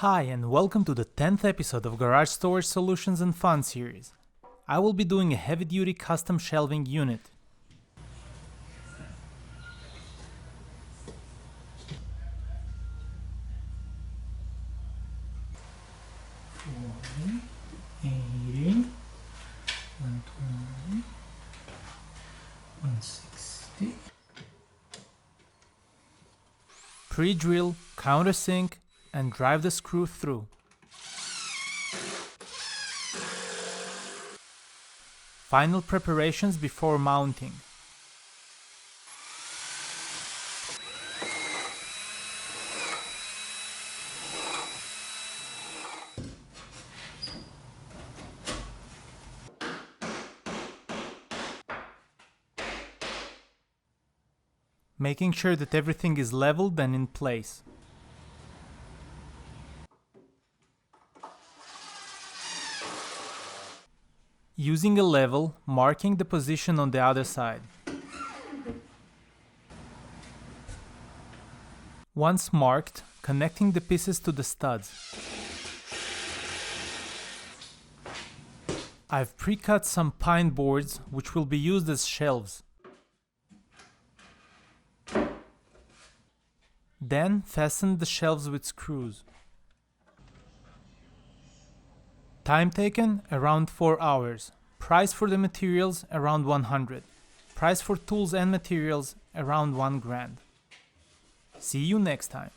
Hi and welcome to the 10th episode of Garage Storage Solutions and Fun series. I will be doing a heavy-duty custom shelving unit. Pre-drill, countersink, and drive the screw through. Final preparations before mounting. Making sure that everything is leveled and in place. Using a level, marking the position on the other side. Once marked, connecting the pieces to the studs. I've pre-cut some pine boards which will be used as shelves. Then fasten the shelves with screws. Time taken around 4 hours. Price for the materials around 100. Price for tools and materials around 1 grand. See you next time.